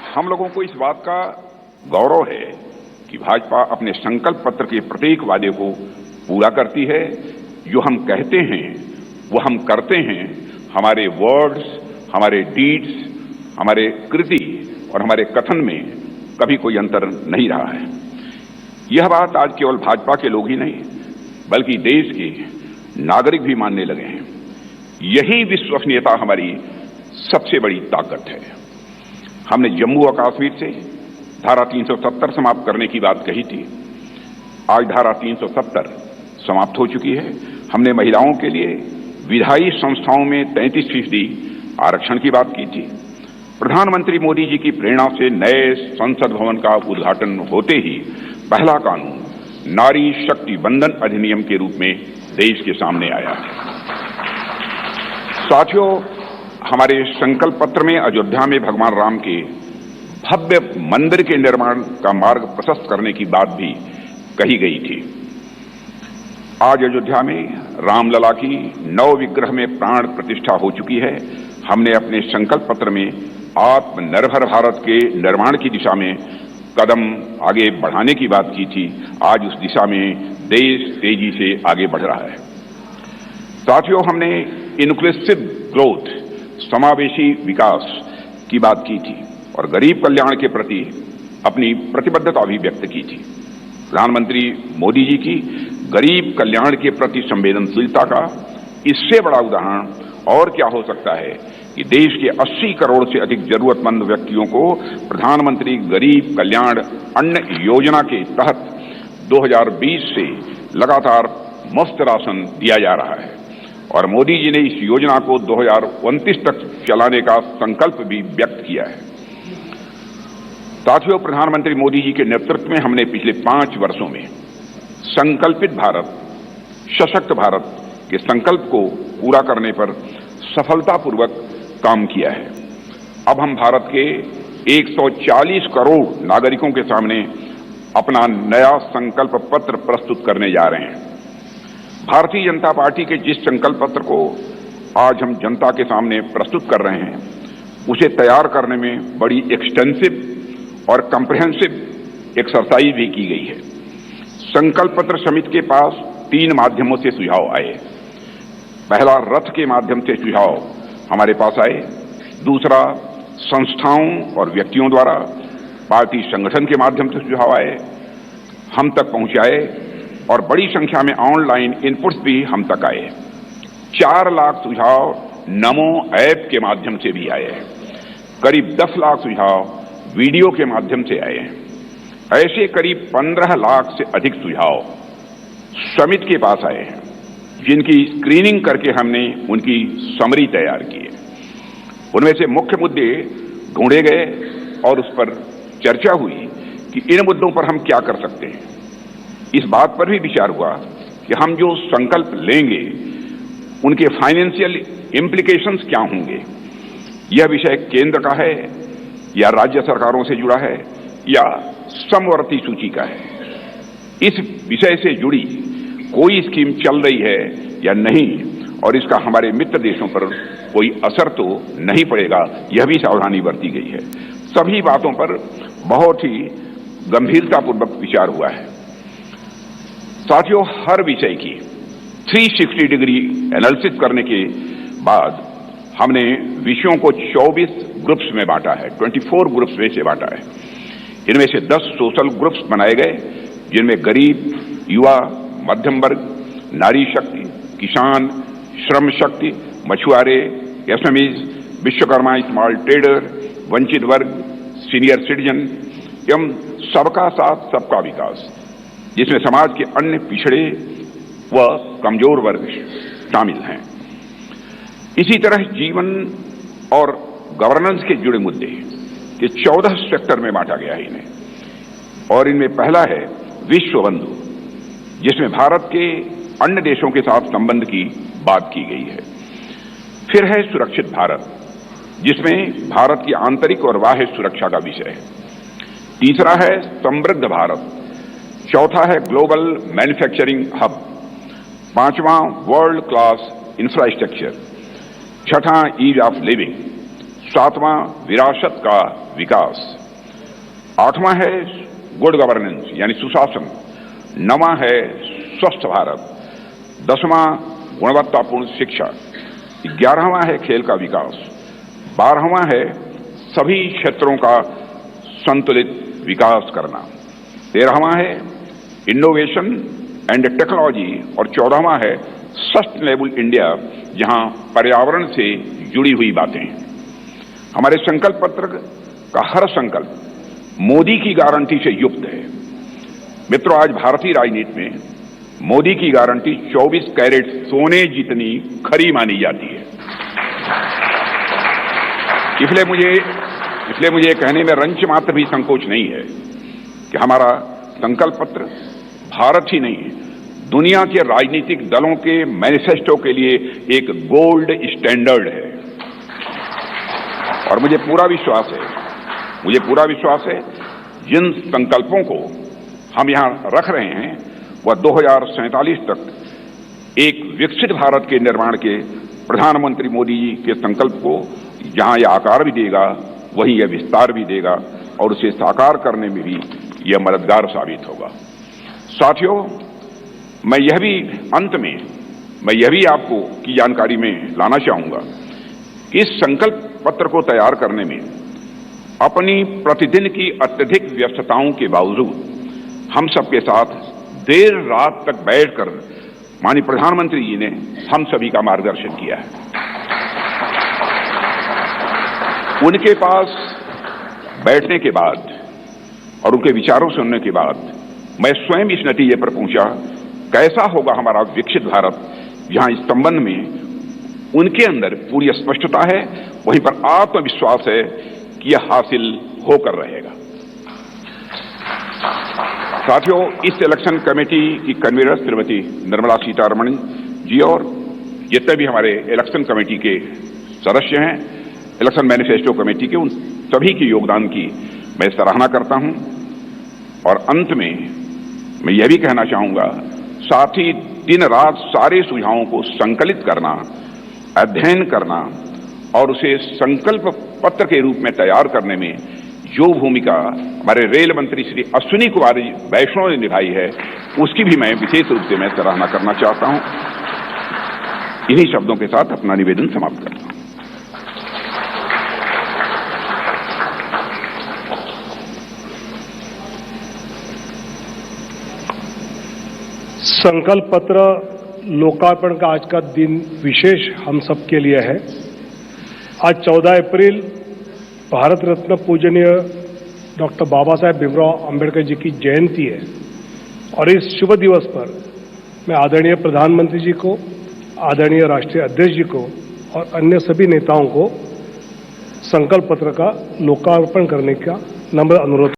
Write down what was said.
हम लोगों को इस बात का गौरव है कि भाजपा अपने संकल्प पत्र के प्रत्येक वादे को पूरा करती है। जो हम कहते हैं वो हम करते हैं। हमारे वर्ड्स, हमारे डीड्स, हमारे कृति और हमारे कथन में कभी कोई अंतर नहीं रहा है। यह बात आज केवल भाजपा के लोग ही नहीं बल्कि देश के नागरिक भी मानने लगे हैं। यही विश्वसनीयता हमारी सबसे बड़ी ताकत है। हमने जम्मू और कश्मीर से धारा 370 समाप्त करने की बात कही थी। आज धारा 370 समाप्त हो चुकी है। हमने महिलाओं के लिए विधायी संस्थाओं में 33% आरक्षण की बात की थी। प्रधानमंत्री मोदी जी की प्रेरणा से नए संसद भवन का उद्घाटन होते ही पहला कानून नारी शक्ति बंधन अधिनियम के रूप में देश के सामने आया है। साथियों, हमारे संकल्प पत्र में अयोध्या में भगवान राम के भव्य मंदिर के निर्माण का मार्ग प्रशस्त करने की बात भी कही गई थी। आज अयोध्या में रामलला की नव विग्रह में प्राण प्रतिष्ठा हो चुकी है। हमने अपने संकल्प पत्र में आत्मनिर्भर भारत के निर्माण की दिशा में कदम आगे बढ़ाने की बात की थी। आज उस दिशा में देश तेजी से आगे बढ़ रहा है। साथियों, हमने इंक्लूसिव ग्रोथ, समावेशी विकास की बात की थी और गरीब कल्याण के प्रति अपनी प्रतिबद्धता भी व्यक्त की थी। प्रधानमंत्री मोदी जी की गरीब कल्याण के प्रति संवेदनशीलता का इससे बड़ा उदाहरण और क्या हो सकता है कि देश के 80 करोड़ से अधिक जरूरतमंद व्यक्तियों को प्रधानमंत्री गरीब कल्याण अन्न योजना के तहत 2020 से लगातार मुफ्त राशन दिया जा रहा है और मोदी जी ने इस योजना को 2029 तक चलाने का संकल्प भी व्यक्त किया है। साथियों, प्रधानमंत्री मोदी जी के नेतृत्व में हमने पिछले 5 वर्षों में संकल्पित भारत, सशक्त भारत के संकल्प को पूरा करने पर सफलतापूर्वक काम किया है। अब हम भारत के 140 करोड़ नागरिकों के सामने अपना नया संकल्प पत्र प्रस्तुत करने जा रहे हैं। भारतीय जनता पार्टी के जिस संकल्प पत्र को आज हम जनता के सामने प्रस्तुत कर रहे हैं उसे तैयार करने में बड़ी एक्सटेंसिव और कम्प्रिहेंसिव एक्सरसाइज भी की गई है। संकल्प पत्र समिति के पास 3 माध्यमों से सुझाव आए। पहला, रथ के माध्यम से सुझाव हमारे पास आए। दूसरा, संस्थाओं और व्यक्तियों द्वारा पार्टी संगठन के माध्यम से सुझाव आए, हम तक पहुंचाए और बड़ी संख्या में ऑनलाइन इनपुट्स भी हम तक आए। 4 लाख सुझाव नमो ऐप के माध्यम से भी आए हैं। करीब 10 लाख सुझाव वीडियो के माध्यम से आए हैं। ऐसे करीब 15 लाख से अधिक सुझाव समिति के पास आए हैं जिनकी स्क्रीनिंग करके हमने उनकी समरी तैयार की है। उनमें से मुख्य मुद्दे ढूंढे गए और उस पर चर्चा हुई कि इन मुद्दों पर हम क्या कर सकते हैं। इस बात पर भी विचार हुआ कि हम जो संकल्प लेंगे उनके फाइनेंशियल इम्प्लीकेशंस क्या होंगे। यह विषय केंद्र का है या राज्य सरकारों से जुड़ा है या समवर्ती सूची का है। इस विषय से जुड़ी कोई स्कीम चल रही है या नहीं और इसका हमारे मित्र देशों पर कोई असर तो नहीं पड़ेगा, यह भी सावधानी बरती गई है। सभी बातों पर बहुत ही गंभीरतापूर्वक विचार हुआ है। साथियों, हर विषय की 360 डिग्री एनालिसिस करने के बाद हमने विषयों को 24 ग्रुप्स में बांटा है, 24 ग्रुप्स में से बांटा है। इनमें से 10 सोशल ग्रुप्स बनाए गए जिनमें गरीब, युवा, मध्यम वर्ग, नारी शक्ति, किसान, श्रम शक्ति, मछुआरे, एसएमईज, विश्वकर्मा, स्मॉल ट्रेडर, वंचित वर्ग, सीनियर सिटीजन एवं सबका साथ सबका विकास, जिसमें समाज के अन्य पिछड़े व कमजोर वर्ग शामिल हैं। इसी तरह जीवन और गवर्नेंस के जुड़े मुद्दे के 14 सेक्टर में बांटा गया है इन्हें और इनमें पहला है विश्व बंधु, जिसमें भारत के अन्य देशों के साथ संबंध की बात की गई है। फिर है सुरक्षित भारत, जिसमें भारत की आंतरिक और बाह्य सुरक्षा का विषय है। तीसरा है समृद्ध भारत। चौथा है ग्लोबल मैन्युफैक्चरिंग हब। पांचवां वर्ल्ड क्लास इंफ्रास्ट्रक्चर। छठा ईज ऑफ लिविंग। 7वां विरासत का विकास, 8वां है गुड गवर्नेंस यानी सुशासन, 9वां है स्वस्थ भारत, 10वां गुणवत्तापूर्ण शिक्षा, 11वां है खेल का विकास, 12वां है सभी क्षेत्रों का संतुलित विकास करना, 13वां है इनोवेशन एंड टेक्नोलॉजी और 14वां है सस्टेनेबल इंडिया, जहां पर्यावरण से जुड़ी हुई बातें हैं। हमारे संकल्प पत्र का हर संकल्प मोदी की गारंटी से युक्त है। मित्रों, आज भारतीय राजनीति में मोदी की गारंटी 24 कैरेट सोने जितनी खरी मानी जाती है। इसलिए मुझे कहने में रंच मात्र भी संकोच नहीं है कि हमारा संकल्प पत्र भारत ही नहीं, दुनिया के राजनीतिक दलों के मैनिफेस्टो के लिए एक गोल्ड स्टैंडर्ड है। और मुझे पूरा विश्वास है जिन संकल्पों को हम यहां रख रहे हैं वह 2047 तक एक विकसित भारत के निर्माण के प्रधानमंत्री मोदी जी के संकल्प को जहां यह आकार भी देगा वहीं यह विस्तार भी देगा और उसे साकार करने में भी यह मददगार साबित होगा। साथियों, मैं यह भी आपको की जानकारी में लाना चाहूंगा कि इस संकल्प पत्र को तैयार करने में अपनी प्रतिदिन की अत्यधिक व्यस्तताओं के बावजूद हम सबके साथ देर रात तक बैठकर माननीय प्रधानमंत्री जी ने हम सभी का मार्गदर्शन किया है। उनके पास बैठने के बाद और उनके विचारों सुनने के बाद मैं स्वयं इस नतीजे पर पहुंचा, कैसा होगा हमारा विकसित भारत, जहां इस संबंध में उनके अंदर पूरी स्पष्टता है, वहीं पर आत्मविश्वास है कि यह हासिल होकर रहेगा। साथियों, इस इलेक्शन कमेटी की कन्वीनर श्रीमती निर्मला सीतारमण जी और जितने भी हमारे इलेक्शन कमेटी के सदस्य हैं, इलेक्शन मैनिफेस्टो कमेटी के, उन सभी के योगदान की मैं सराहना करता हूं। और अंत में मैं यह भी कहना चाहूंगा, साथ ही दिन रात सारे सुझावों को संकलित करना, अध्ययन करना और उसे संकल्प पत्र के रूप में तैयार करने में जो भूमिका हमारे रेल मंत्री श्री अश्विनी कुमार वैष्णव ने निभाई है, उसकी भी मैं विशेष रूप से मैं सराहना करना चाहता हूं। इन्हीं शब्दों के साथ अपना निवेदन समाप्त करता हूं। संकल्प पत्र लोकार्पण का आज का दिन विशेष हम सब के लिए है। आज 14 अप्रैल भारत रत्न पूजनीय डॉक्टर बाबा साहेब भीमराव अंबेडकर जी की जयंती है और इस शुभ दिवस पर मैं आदरणीय प्रधानमंत्री जी को, आदरणीय राष्ट्रीय अध्यक्ष जी को और अन्य सभी नेताओं को संकल्प पत्र का लोकार्पण करने का नम्र अनुरोध